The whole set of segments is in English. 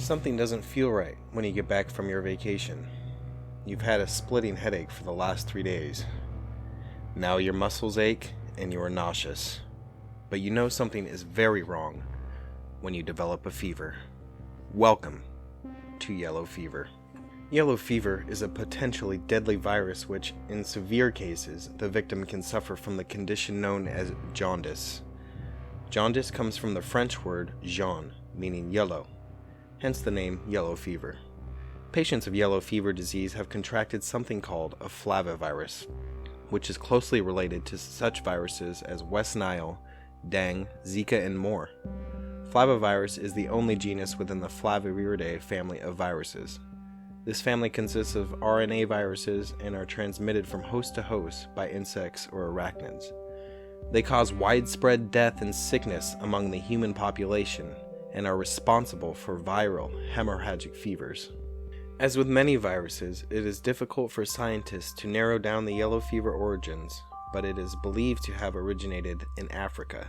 Something doesn't feel right when you get back from your vacation. You've had a splitting headache for the last 3 days. Now your muscles ache and you are nauseous. But you know something is very wrong when you develop a fever. Welcome to yellow fever. Yellow fever is a potentially deadly virus which, in severe cases, the victim can suffer from the condition known as jaundice. Jaundice comes from the French word jaune, meaning yellow, hence the name yellow fever. Patients of yellow fever disease have contracted something called a flavivirus, which is closely related to such viruses as West Nile, dengue, Zika, and more. Flavivirus is the only genus within the Flaviviridae family of viruses. This family consists of RNA viruses and are transmitted from host to host by insects or arachnids. They cause widespread death and sickness among the human population and are responsible for viral hemorrhagic fevers. As with many viruses, it is difficult for scientists to narrow down the yellow fever origins, but it is believed to have originated in Africa.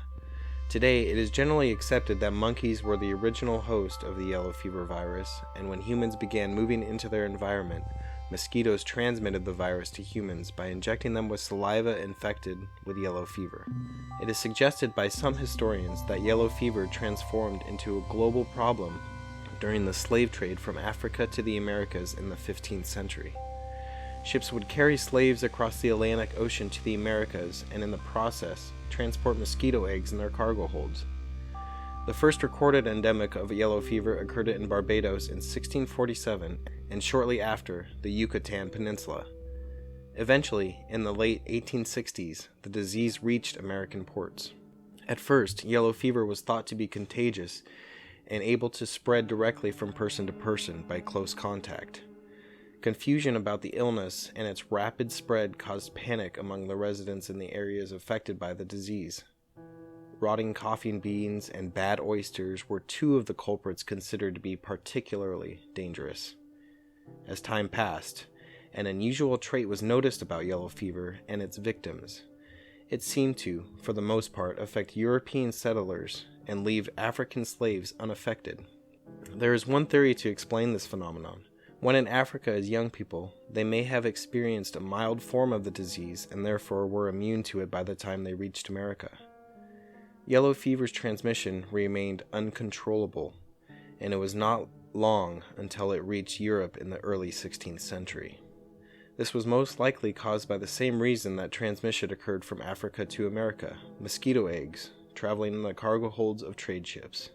Today, it is generally accepted that monkeys were the original host of the yellow fever virus, and when humans began moving into their environment, mosquitoes transmitted the virus to humans by injecting them with saliva infected with yellow fever. It is suggested by some historians that yellow fever transformed into a global problem during the slave trade from Africa to the Americas in the 15th century. Ships would carry slaves across the Atlantic Ocean to the Americas and in the process transport mosquito eggs in their cargo holds. The first recorded endemic of yellow fever occurred in Barbados in 1647 and shortly after the Yucatan Peninsula. Eventually, in the late 1860s, the disease reached American ports. At first, yellow fever was thought to be contagious and able to spread directly from person to person by close contact. Confusion about the illness and its rapid spread caused panic among the residents in the areas affected by the disease. Rotting coffee beans and bad oysters were two of the culprits considered to be particularly dangerous. As time passed, an unusual trait was noticed about yellow fever and its victims. It seemed to, for the most part, affect European settlers and leave African slaves unaffected. There is one theory to explain this phenomenon. When in Africa as young people, they may have experienced a mild form of the disease and therefore were immune to it by the time they reached America. Yellow fever's transmission remained uncontrollable, and it was not long until it reached Europe in the early 16th century. This was most likely caused by the same reason that transmission occurred from Africa to America: mosquito eggs traveling in the cargo holds of trade ships.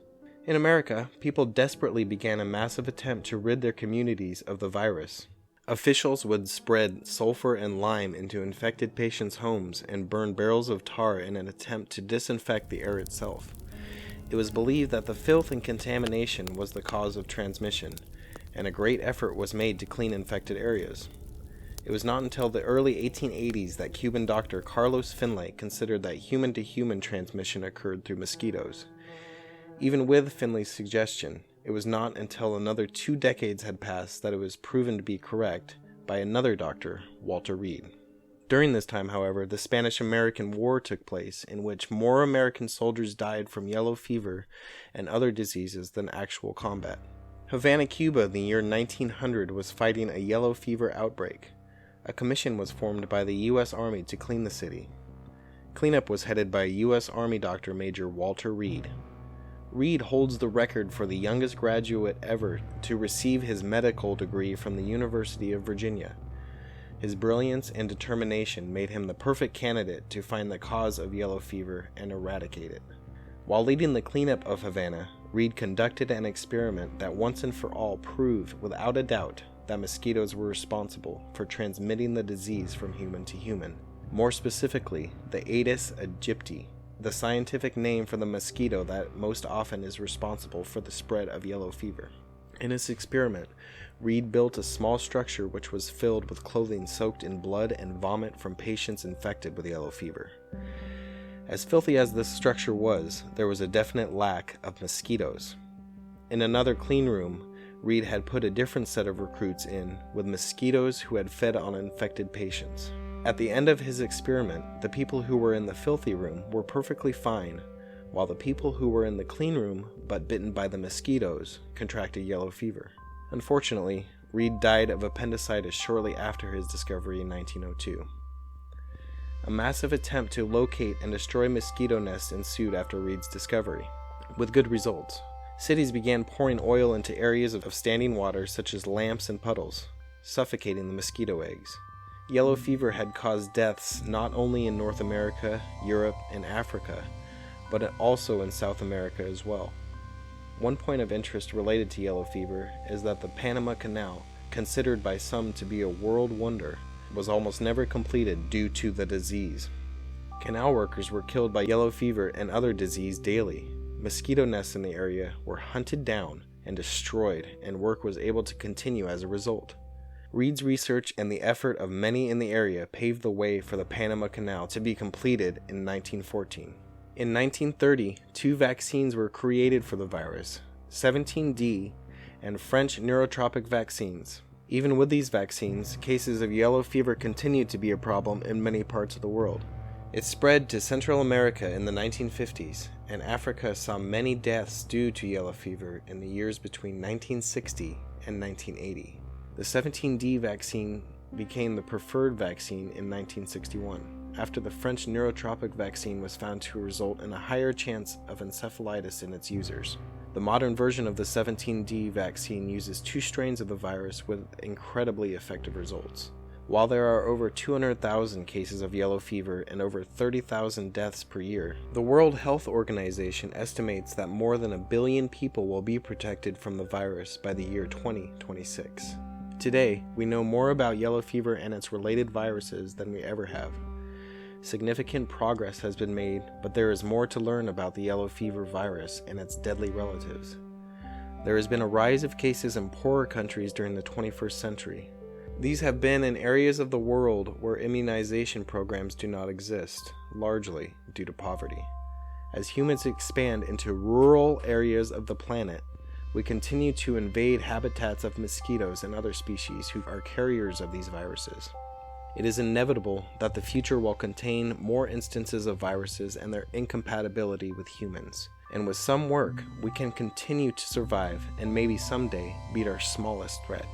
In America, people desperately began a massive attempt to rid their communities of the virus. Officials would spread sulfur and lime into infected patients' homes and burn barrels of tar in an attempt to disinfect the air itself. It was believed that the filth and contamination was the cause of transmission, and a great effort was made to clean infected areas. It was not until the early 1880s that Cuban doctor Carlos Finlay considered that human-to-human transmission occurred through mosquitoes. Even with Finlay's suggestion, it was not until another 2 decades had passed that it was proven to be correct by another doctor, Walter Reed. During this time, however, the Spanish-American War took place, in which more American soldiers died from yellow fever and other diseases than actual combat. Havana, Cuba in the year 1900 was fighting a yellow fever outbreak. A commission was formed by the U.S. Army to clean the city. Cleanup was headed by U.S. Army Doctor Major Walter Reed. Reed holds the record for the youngest graduate ever to receive his medical degree from the University of Virginia. His brilliance and determination made him the perfect candidate to find the cause of yellow fever and eradicate it. While leading the cleanup of Havana, Reed conducted an experiment that once and for all proved without a doubt that mosquitoes were responsible for transmitting the disease from human to human. More specifically, the Aedes aegypti, the scientific name for the mosquito that most often is responsible for the spread of yellow fever. In his experiment, Reed built a small structure which was filled with clothing soaked in blood and vomit from patients infected with yellow fever. As filthy as this structure was, there was a definite lack of mosquitoes. In another clean room, Reed had put a different set of recruits in with mosquitoes who had fed on infected patients. At the end of his experiment, the people who were in the filthy room were perfectly fine, while the people who were in the clean room but bitten by the mosquitoes contracted yellow fever. Unfortunately, Reid died of appendicitis shortly after his discovery in 1902. A massive attempt to locate and destroy mosquito nests ensued after Reid's discovery, with good results. Cities began pouring oil into areas of standing water such as lamps and puddles, suffocating the mosquito eggs. Yellow fever had caused deaths not only in North America, Europe, and Africa, but also in South America as well. One point of interest related to yellow fever is that the Panama Canal, considered by some to be a world wonder, was almost never completed due to the disease. Canal workers were killed by yellow fever and other disease daily. Mosquito nests in the area were hunted down and destroyed, and work was able to continue as a result. Reid's research and the effort of many in the area paved the way for the Panama Canal to be completed in 1914. In 1930, 2 vaccines were created for the virus, 17D and French neurotropic vaccines. Even with these vaccines, cases of yellow fever continued to be a problem in many parts of the world. It spread to Central America in the 1950s, and Africa saw many deaths due to yellow fever in the years between 1960 and 1980. The 17D vaccine became the preferred vaccine in 1961, after the French neurotropic vaccine was found to result in a higher chance of encephalitis in its users. The modern version of the 17D vaccine uses 2 strains of the virus with incredibly effective results. While there are over 200,000 cases of yellow fever and over 30,000 deaths per year, the World Health Organization estimates that more than 1 billion people will be protected from the virus by the year 2026. Today, we know more about yellow fever and its related viruses than we ever have. Significant progress has been made, but there is more to learn about the yellow fever virus and its deadly relatives. There has been a rise of cases in poorer countries during the 21st century. These have been in areas of the world where immunization programs do not exist, largely due to poverty. As humans expand into rural areas of the planet, we continue to invade habitats of mosquitoes and other species who are carriers of these viruses. It is inevitable that the future will contain more instances of viruses and their incompatibility with humans. And with some work, we can continue to survive and maybe someday beat our smallest threat.